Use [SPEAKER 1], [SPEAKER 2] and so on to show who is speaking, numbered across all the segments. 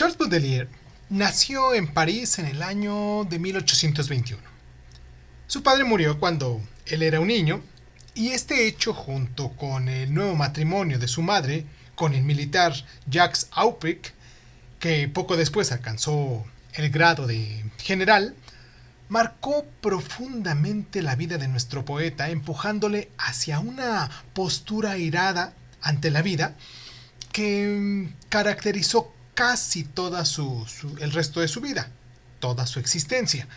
[SPEAKER 1] Charles Baudelaire nació en París en el año de 1821. Su padre murió cuando él era un niño, y este hecho, junto con el nuevo matrimonio de su madre con el militar Jacques Aubric, que poco después alcanzó el grado de general, marcó profundamente la vida de nuestro poeta, empujándole hacia una postura airada ante la vida que caracterizó casi el resto de su vida, toda su existencia.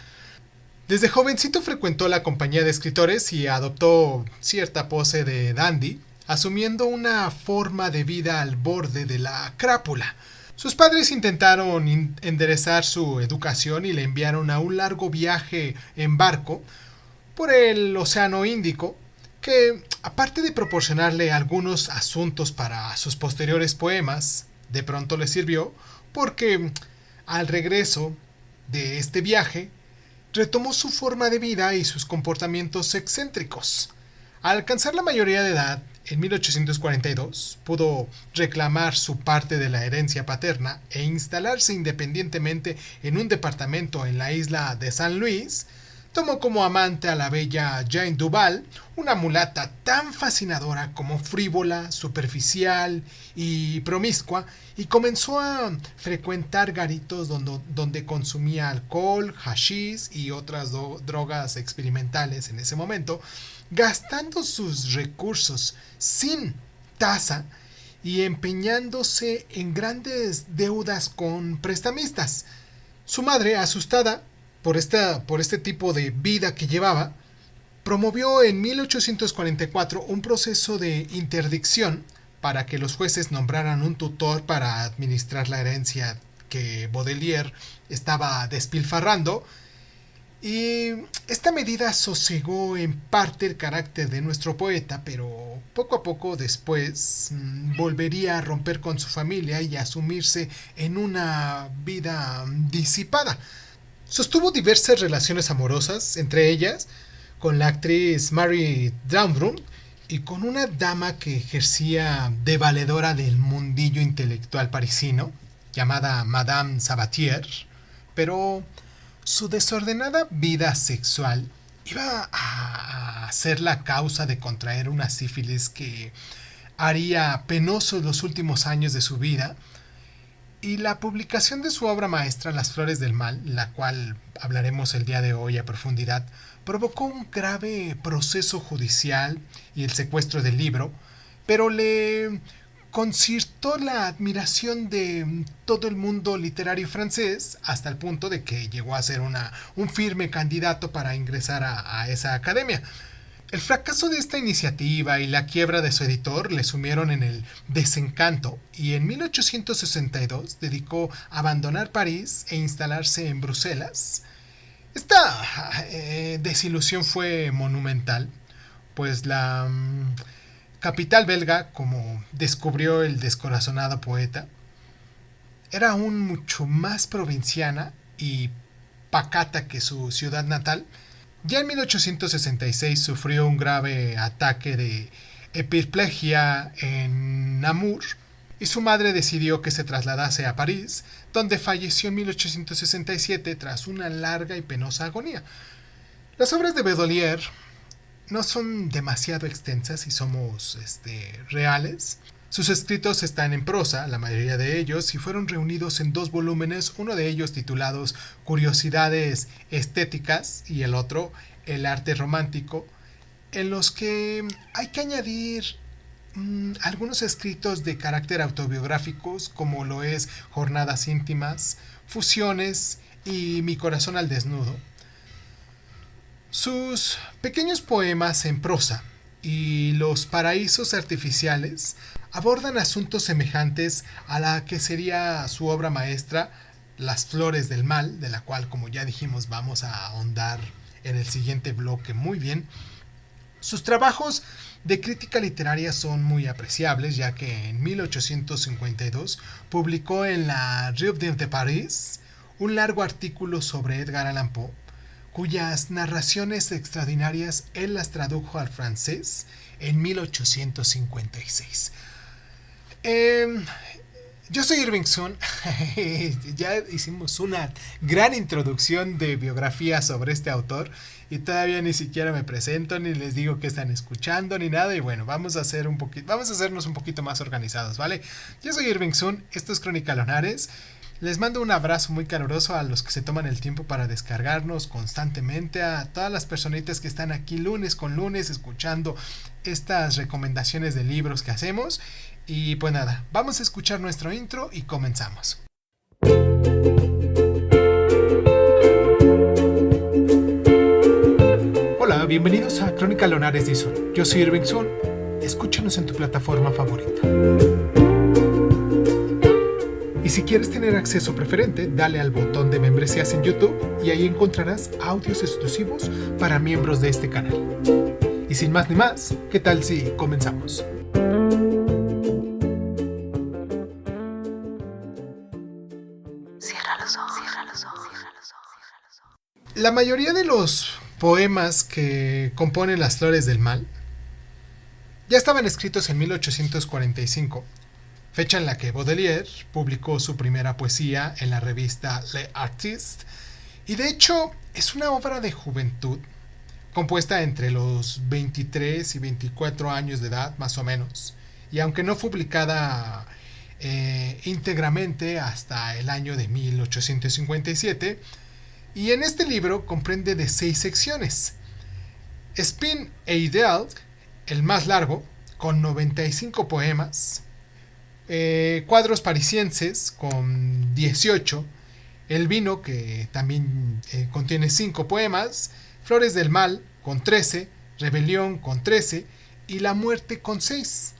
[SPEAKER 1] Desde jovencito frecuentó la compañía de escritores y adoptó cierta pose de dandy, asumiendo una forma de vida al borde de la crápula. Sus padres intentaron enderezar su educación y le enviaron a un largo viaje en barco por el Océano Índico, que, aparte de proporcionarle algunos asuntos para sus posteriores poemas, de pronto le sirvió porque al regreso de este viaje retomó su forma de vida y sus comportamientos excéntricos. Al alcanzar la mayoría de edad, en 1842, pudo reclamar su parte de la herencia paterna e instalarse independientemente en un departamento en la isla de San Luis. Tomó como amante a la bella Jane Duval, una mulata tan fascinadora como frívola, superficial y promiscua, y comenzó a frecuentar garitos donde consumía alcohol, hashish y otras drogas experimentales en ese momento, gastando sus recursos sin tasa y empeñándose en grandes deudas con prestamistas. Su madre, asustada por este tipo de vida que llevaba, promovió en 1844 un proceso de interdicción para que los jueces nombraran un tutor para administrar la herencia que Baudelaire estaba despilfarrando, y esta medida sosegó en parte el carácter de nuestro poeta, pero poco a poco después volvería a romper con su familia y a sumirse en una vida disipada. Sostuvo diversas relaciones amorosas, entre ellas con la actriz Mary Downbrook y con una dama que ejercía de valedora del mundillo intelectual parisino, llamada Madame Sabatier, pero su desordenada vida sexual iba a ser la causa de contraer una sífilis que haría penosos los últimos años de su vida, y la publicación de su obra maestra Las Flores del Mal, la cual hablaremos el día de hoy a profundidad, provocó un grave proceso judicial y el secuestro del libro, pero le concitó la admiración de todo el mundo literario francés, hasta el punto de que llegó a ser un firme candidato para ingresar a esa academia. El fracaso de esta iniciativa y la quiebra de su editor le sumieron en el desencanto, y en 1862 dedicó a abandonar París e instalarse en Bruselas. Esta desilusión fue monumental, pues la capital belga, como descubrió el descorazonado poeta, era aún mucho más provinciana y pacata que su ciudad natal. Ya en 1866 sufrió un grave ataque de hemiplegia en Namur, y su madre decidió que se trasladase a París, donde falleció en 1867 tras una larga y penosa agonía. Las obras de Baudelaire no son demasiado extensas y somos reales. Sus escritos están en prosa, la mayoría de ellos, y fueron reunidos en 2 volúmenes, uno de ellos titulados Curiosidades Estéticas y el otro El Arte Romántico, en los que hay que añadir algunos escritos de carácter autobiográficos, como lo es Jornadas Íntimas, Fusiones y Mi Corazón al Desnudo. Sus pequeños poemas en prosa y Los Paraísos Artificiales abordan asuntos semejantes a la que sería su obra maestra, Las Flores del Mal, de la cual, como ya dijimos, vamos a ahondar en el siguiente bloque muy bien. Sus trabajos de crítica literaria son muy apreciables, ya que en 1852 publicó en la Revue de Paris un largo artículo sobre Edgar Allan Poe, cuyas narraciones extraordinarias él las tradujo al francés en 1856. Yo soy Irving Sun. Ya hicimos una gran introducción de biografía sobre este autor y todavía ni siquiera me presento ni les digo que están escuchando ni nada. Y bueno, vamos a hacernos un poquito más organizados, ¿vale? Yo soy Irving Sun, esto es Crónica Lonares. Les mando un abrazo muy caluroso a los que se toman el tiempo para descargarnos constantemente, a todas las personitas que están aquí lunes con lunes escuchando estas recomendaciones de libros que hacemos. Y pues nada, vamos a escuchar nuestro intro y comenzamos. Hola, bienvenidos a Crónica Lonares de Sun. Yo soy Irving Sun. Escúchanos en tu plataforma favorita. Y si quieres tener acceso preferente, dale al botón de membresías en YouTube y ahí encontrarás audios exclusivos para miembros de este canal. Y sin más ni más, ¿qué tal si comenzamos? La mayoría de los poemas que componen Las Flores del Mal ya estaban escritos en 1845, fecha en la que Baudelaire publicó su primera poesía en la revista Le Artiste, y de hecho es una obra de juventud compuesta entre los 23 y 24 años de edad más o menos, y aunque no publicada íntegramente hasta el año de 1857, y en este libro comprende de 6 secciones. Spin e Ideal, el más largo, con 95 poemas, Cuadros Parisienses con 18, El Vino, que también contiene 5 poemas, Flores del Mal con 13, Rebelión con 13 y La Muerte con 6.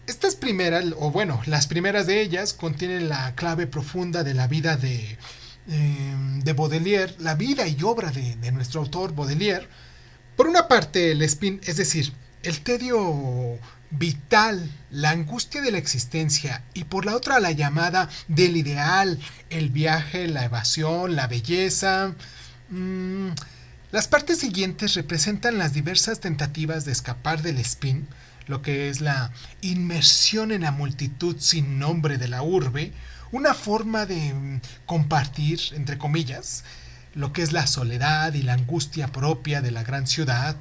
[SPEAKER 1] Estas primeras, o bueno, las primeras de ellas contienen la clave profunda de la vida de Baudelaire, la vida y obra de nuestro autor Baudelaire. Por una parte el spin, es decir, el tedio vital, la angustia de la existencia, y por la otra la llamada del ideal, el viaje, la evasión, la belleza. Las partes siguientes representan las diversas tentativas de escapar del spin, lo que es la inmersión en la multitud sin nombre de la urbe, una forma de compartir, entre comillas, lo que es la soledad y la angustia propia de la gran ciudad,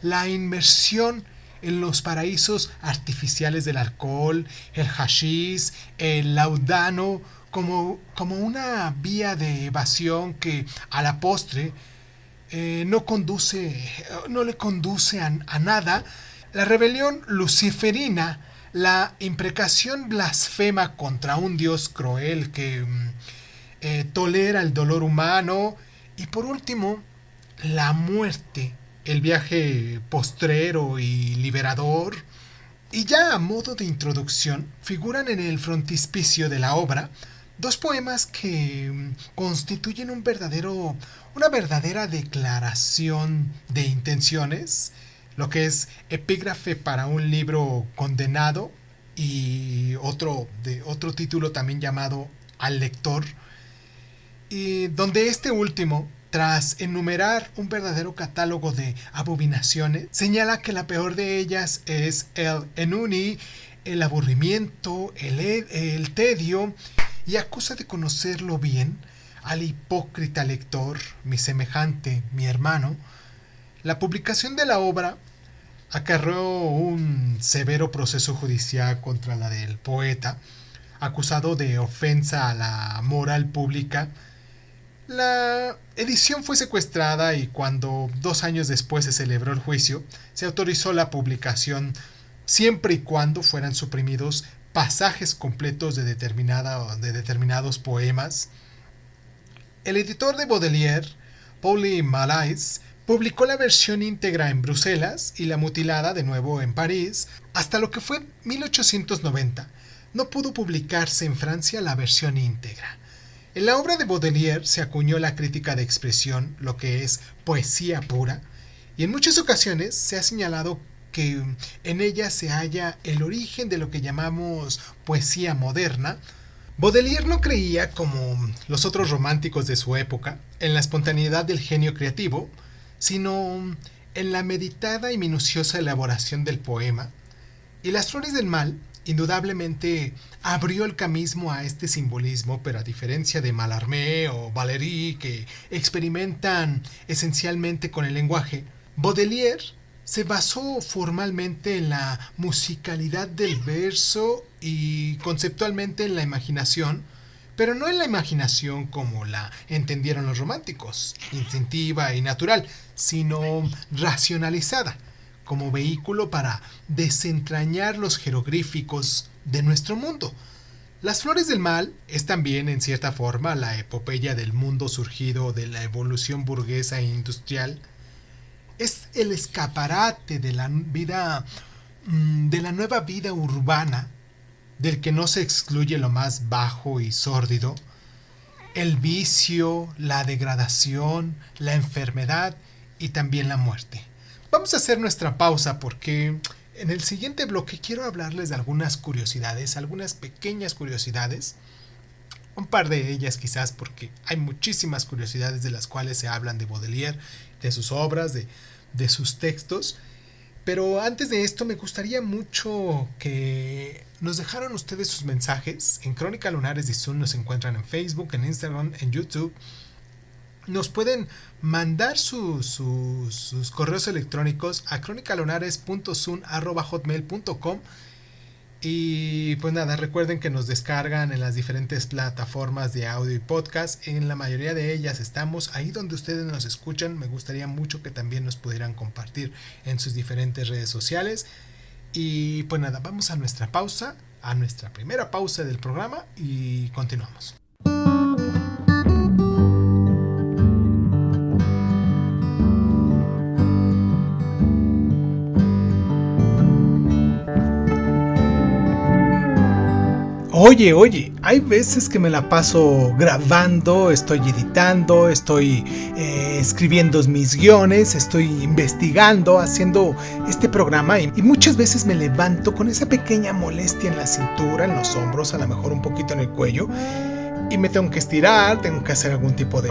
[SPEAKER 1] la inmersión en los paraísos artificiales del alcohol, el hashish, el laudano, como una vía de evasión que a la postre no le conduce a nada, la rebelión luciferina, la imprecación blasfema contra un Dios cruel que tolera el dolor humano, y por último, la muerte, el viaje postrero y liberador. Y ya a modo de introducción, figuran en el frontispicio de la obra 2 poemas que constituyen una verdadera declaración de intenciones, lo que es Epígrafe para un libro condenado, y otro título también llamado Al lector, y donde este último, tras enumerar un verdadero catálogo de abominaciones, señala que la peor de ellas es el ennui, el aburrimiento, el tedio, y acusa de conocerlo bien al hipócrita lector, mi semejante, mi hermano. La publicación de la obra acarreó un severo proceso judicial contra la del poeta, acusado de ofensa a la moral pública. La edición fue secuestrada y cuando 2 años después se celebró el juicio, se autorizó la publicación siempre y cuando fueran suprimidos pasajes completos de determinados poemas. El editor de Baudelaire, Paul Malais, publicó la versión íntegra en Bruselas y la mutilada de nuevo en París. Hasta lo que fue 1890, no pudo publicarse en Francia la versión íntegra. En la obra de Baudelaire se acuñó la crítica de expresión, lo que es poesía pura, y en muchas ocasiones se ha señalado que en ella se halla el origen de lo que llamamos poesía moderna. Baudelaire no creía, como los otros románticos de su época, en la espontaneidad del genio creativo, sino en la meditada y minuciosa elaboración del poema, y Las Flores del Mal indudablemente abrió el camino a este simbolismo, pero a diferencia de Mallarmé o Valéry, que experimentan esencialmente con el lenguaje, Baudelaire se basó formalmente en la musicalidad del verso y conceptualmente en la imaginación, pero no en la imaginación como la entendieron los románticos, instintiva y natural, sino racionalizada, como vehículo para desentrañar los jeroglíficos de nuestro mundo. Las Flores del Mal es también, en cierta forma, la epopeya del mundo surgido de la evolución burguesa e industrial. Es el escaparate de la vida, de la nueva vida urbana, del que no se excluye lo más bajo y sórdido, el vicio, la degradación, la enfermedad y también la muerte. Vamos a hacer nuestra pausa porque en el siguiente bloque quiero hablarles de algunas curiosidades, algunas pequeñas curiosidades, un par de ellas quizás porque hay muchísimas curiosidades de las cuales se hablan de Baudelaire, de sus obras, de sus textos. Pero antes de esto me gustaría mucho que nos dejaran ustedes sus mensajes. En Crónica Lunares de Izun nos encuentran en Facebook, en Instagram, en YouTube. Nos pueden mandar sus correos electrónicos a cronicalunares.zun@hotmail.com. Y pues nada, recuerden que nos descargan en las diferentes plataformas de audio y podcast. En la mayoría de ellas estamos ahí donde ustedes nos escuchan. Me gustaría mucho que también nos pudieran compartir en sus diferentes redes sociales. Y pues nada, vamos a nuestra pausa, a nuestra primera pausa del programa y continuamos. Oye, hay veces que me la paso grabando, estoy editando, estoy escribiendo mis guiones, estoy investigando, haciendo este programa y muchas veces me levanto con esa pequeña molestia en la cintura, en los hombros, a lo mejor un poquito en el cuello y me tengo que estirar, tengo que hacer algún tipo de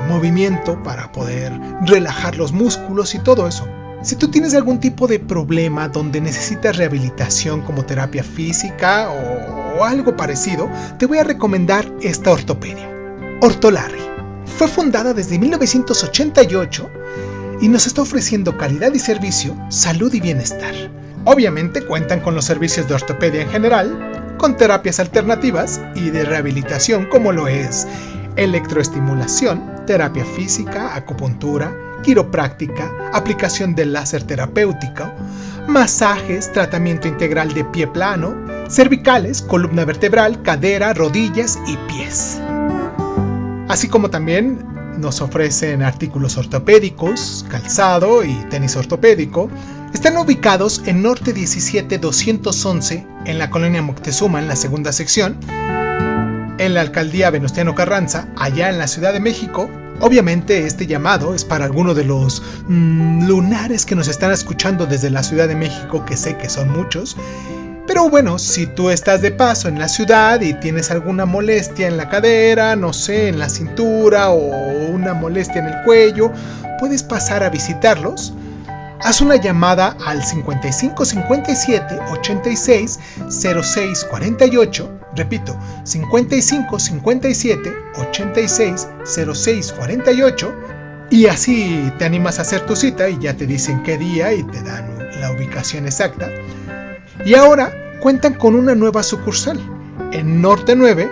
[SPEAKER 1] movimiento para poder relajar los músculos y todo eso. Si tú tienes algún tipo de problema donde necesitas rehabilitación como terapia física o algo parecido, te voy a recomendar esta ortopedia. Ortolarri. Fue fundada desde 1988 y nos está ofreciendo calidad y servicio, salud y bienestar. Obviamente cuentan con los servicios de ortopedia en general, con terapias alternativas y de rehabilitación como lo es electroestimulación, terapia física, acupuntura, quiropráctica, aplicación de láser terapéutico, masajes, tratamiento integral de pie plano, cervicales, columna vertebral, cadera, rodillas y pies. Así como también nos ofrecen artículos ortopédicos, calzado y tenis ortopédico. Están ubicados en Norte 17211 en la colonia Moctezuma en la segunda sección, en la alcaldía Venustiano Carranza, allá en la Ciudad de México. Obviamente este llamado es para alguno de los lunares que nos están escuchando desde la Ciudad de México, que sé que son muchos. Pero bueno, si tú estás de paso en la ciudad y tienes alguna molestia en la cadera, no sé, en la cintura o una molestia en el cuello, puedes pasar a visitarlos. Haz una llamada al 55 57 86 06 48. Repito, 55 57 86 06 48. Y así te animas a hacer tu cita y ya te dicen qué día y te dan la ubicación exacta. Y ahora cuentan con una nueva sucursal en Norte 9,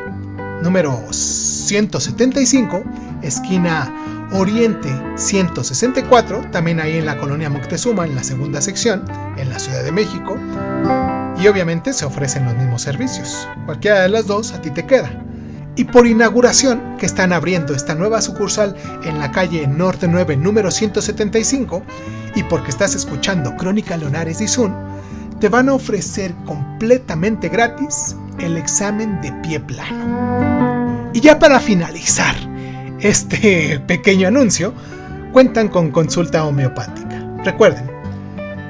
[SPEAKER 1] número 175, esquina Oriente 164, también ahí en la colonia Moctezuma, en la segunda sección, en la Ciudad de México. Y obviamente se ofrecen los mismos servicios. Cualquiera de las dos a ti te queda. Y por inauguración, que están abriendo esta nueva sucursal en la calle Norte 9, número 175, y porque estás escuchando Crónica Lunares de Izun, te van a ofrecer completamente gratis el examen de pie plano. Y ya para finalizar este pequeño anuncio, cuentan con consulta homeopática. Recuerden,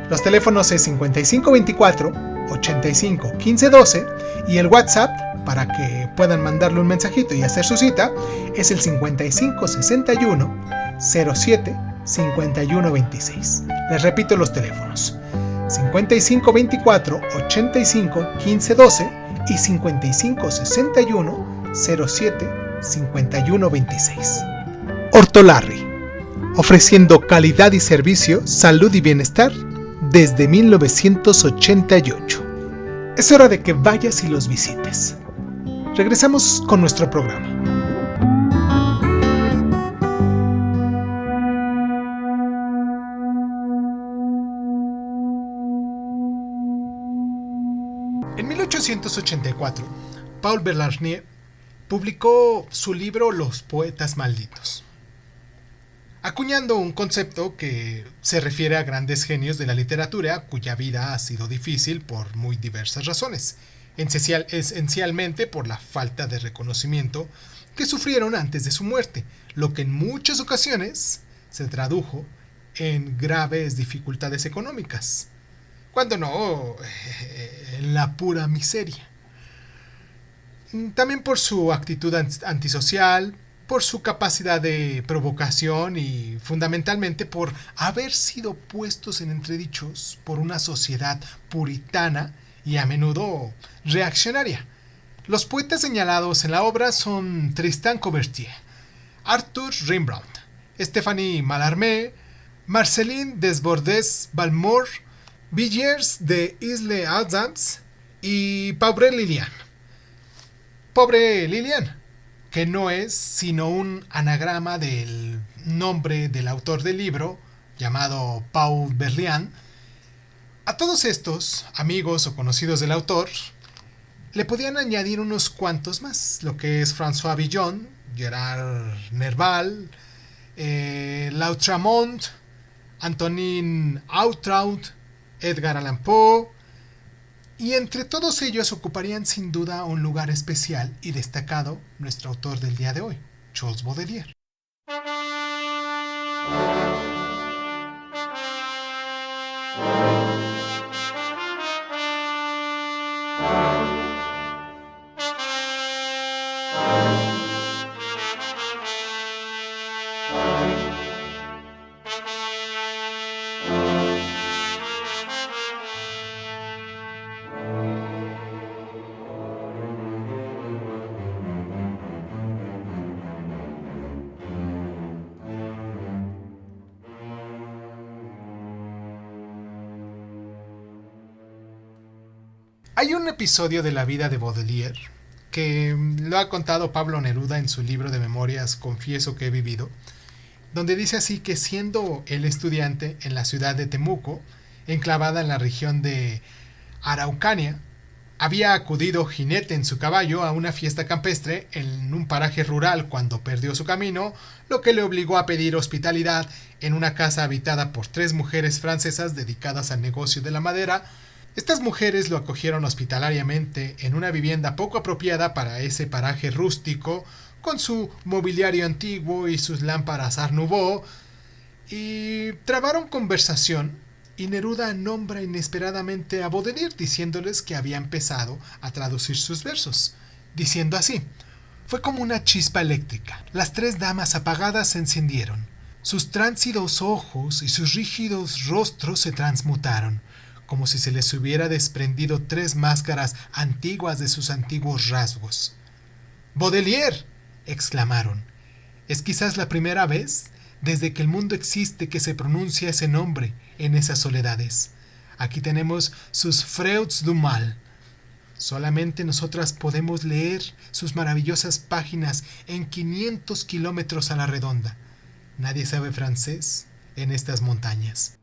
[SPEAKER 1] los teléfonos es 5524 85 15 12 y el WhatsApp para que puedan mandarle un mensajito y hacer su cita es el 55 61 07 51 26. Les repito los teléfonos: 5524 85 15 12 y 55 61 07 51 26. Ortolarri, ofreciendo calidad y servicio, salud y bienestar desde 1988. Es hora de que vayas y los visites. Regresamos con nuestro programa. En 1884, Paul Bellarmine publicó su libro Los poetas malditos, acuñando un concepto que se refiere a grandes genios de la literatura cuya vida ha sido difícil por muy diversas razones, esencialmente por la falta de reconocimiento que sufrieron antes de su muerte, lo que en muchas ocasiones se tradujo en graves dificultades económicas, cuando no en la pura miseria. También por su actitud antisocial, por su capacidad de provocación y fundamentalmente por haber sido puestos en entredichos por una sociedad puritana y a menudo reaccionaria. Los poetas señalados en la obra son Tristan Couvertier, Arthur Rimbaud, Stéphanie Mallarmé, Marceline Desbordes-Valmore, Villiers de Isle-Adams y Pobre Lilian. Pobre Lilian, que no es sino un anagrama del nombre del autor del libro, llamado Paul Berlian. A todos estos amigos o conocidos del autor le podían añadir unos cuantos más, lo que es François Villon, Gerard Nerval, Lautréamont, Antonin Artaud, Edgar Allan Poe, y entre todos ellos ocuparían sin duda un lugar especial y destacado nuestro autor del día de hoy, Charles Baudelaire. Hay un episodio de la vida de Baudelaire que lo ha contado Pablo Neruda en su libro de memorias Confieso que he vivido, donde dice así que siendo él estudiante en la ciudad de Temuco, enclavada en la región de Araucanía, había acudido jinete en su caballo a una fiesta campestre en un paraje rural cuando perdió su camino, lo que le obligó a pedir hospitalidad en una casa habitada por 3 mujeres francesas dedicadas al negocio de la madera. Estas mujeres lo acogieron hospitalariamente en una vivienda poco apropiada para ese paraje rústico, con su mobiliario antiguo y sus lámparas Art Nouveau, y trabaron conversación, y Neruda nombra inesperadamente a Baudelaire diciéndoles que había empezado a traducir sus versos, diciendo así: fue como una chispa eléctrica. Las 3 damas apagadas se encendieron. Sus tránsidos ojos y sus rígidos rostros se transmutaron, como si se les hubiera desprendido 3 máscaras antiguas de sus antiguos rasgos. ¡Baudelaire!, exclamaron. Es quizás la primera vez desde que el mundo existe que se pronuncia ese nombre en esas soledades. Aquí tenemos sus Freuds du Mal. Solamente nosotras podemos leer sus maravillosas páginas en 500 kilómetros a la redonda. Nadie sabe francés en estas montañas.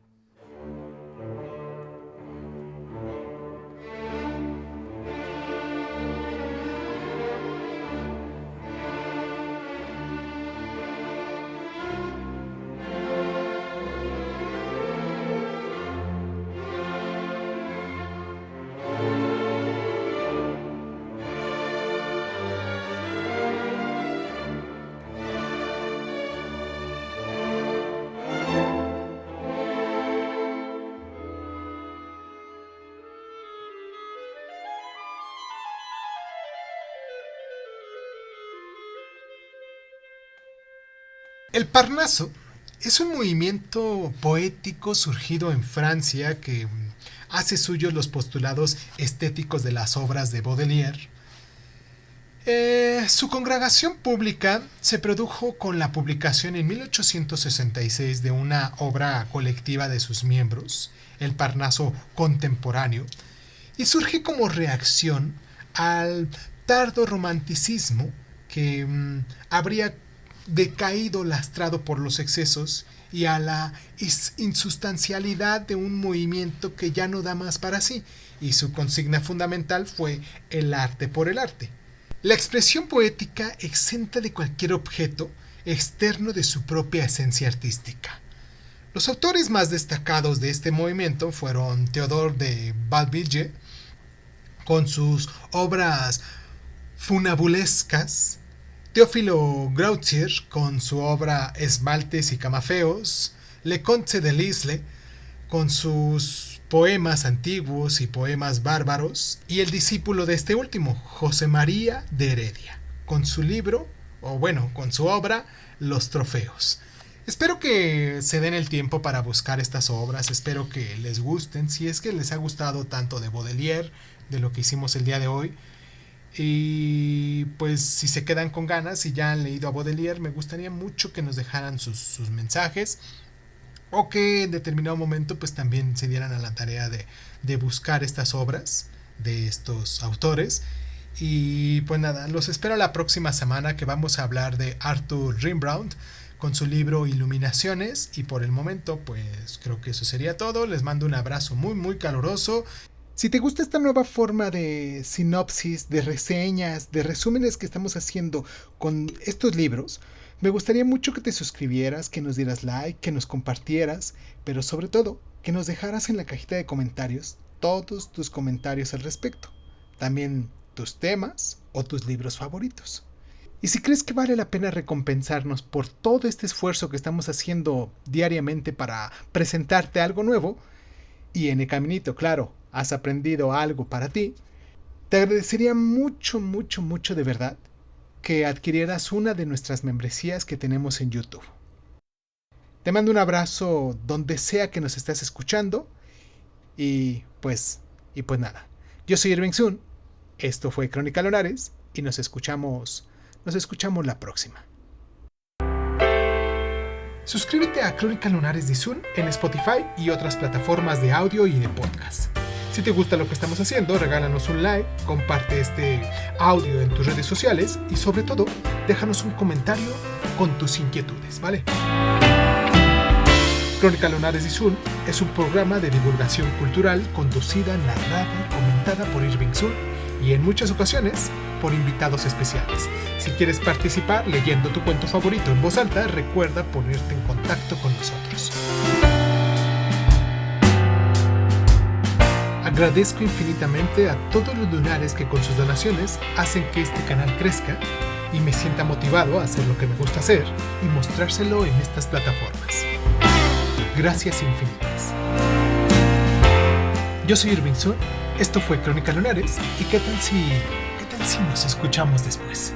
[SPEAKER 1] El Parnaso Es un movimiento poético surgido en Francia que hace suyos los postulados estéticos de las obras de Baudelaire. Su congregación pública se produjo con la publicación en 1866 de una obra colectiva de sus miembros, El Parnaso Contemporáneo, y surge como reacción al tardo romanticismo que habría decaído lastrado por los excesos y a la insustancialidad de un movimiento que ya no da más para sí, y su consigna fundamental fue el arte por el arte. La expresión poética exenta de cualquier objeto externo de su propia esencia artística. Los autores más destacados de este movimiento fueron Théodore de Barbeliville, con sus obras funambulescas, Teófilo Gautier, con su obra Esmaltes y Camafeos, Leconte de Lisle, con sus poemas antiguos y poemas bárbaros, y el discípulo de este último, José María de Heredia, con su libro, con su obra, Los Trofeos. Espero que se den el tiempo para buscar estas obras, espero que les gusten, si es que les ha gustado tanto de Baudelaire, de lo que hicimos el día de hoy. Y pues si se quedan con ganas y ya han leído a Baudelaire, me gustaría mucho que nos dejaran sus mensajes, o que en determinado momento pues también se dieran a la tarea de buscar estas obras de estos autores. Y pues nada, los espero la próxima semana, que vamos a hablar de Arthur Rimbaud con su libro Iluminaciones, y por el momento pues creo que eso sería todo. Les mando un abrazo muy muy caluroso. Si te gusta esta nueva forma de sinopsis, de reseñas, de resúmenes que estamos haciendo con estos libros, me gustaría mucho que te suscribieras, que nos dieras like, que nos compartieras, pero sobre todo, que nos dejaras en la cajita de comentarios todos tus comentarios al respecto. También tus temas o tus libros favoritos. Y si crees que vale la pena recompensarnos por todo este esfuerzo que estamos haciendo diariamente para presentarte algo nuevo, y en el caminito, claro, has aprendido algo para ti, te agradecería mucho, mucho, mucho de verdad que adquirieras una de nuestras membresías que tenemos en YouTube. Te mando un abrazo donde sea que nos estés escuchando, y pues nada. Yo soy Irving Sun, esto fue Crónica Lunares, y nos escuchamos la próxima. Suscríbete a Crónica Lunares de Sun en Spotify y otras plataformas de audio y de podcast. Si te gusta lo que estamos haciendo, regálanos un like, comparte este audio en tus redes sociales y sobre todo, déjanos un comentario con tus inquietudes, ¿vale? Crónica Lunares de Sun es un programa de divulgación cultural conducida, narrada y comentada por Irving Sun, y en muchas ocasiones por invitados especiales. Si quieres participar leyendo tu cuento favorito en voz alta, recuerda ponerte en contacto con nosotros. Agradezco infinitamente a todos los lunares que con sus donaciones hacen que este canal crezca y me sienta motivado a hacer lo que me gusta hacer y mostrárselo en estas plataformas. Gracias infinitas. Yo soy Irving Sun, esto fue Crónica Lunares, y ¿qué tal si nos escuchamos después?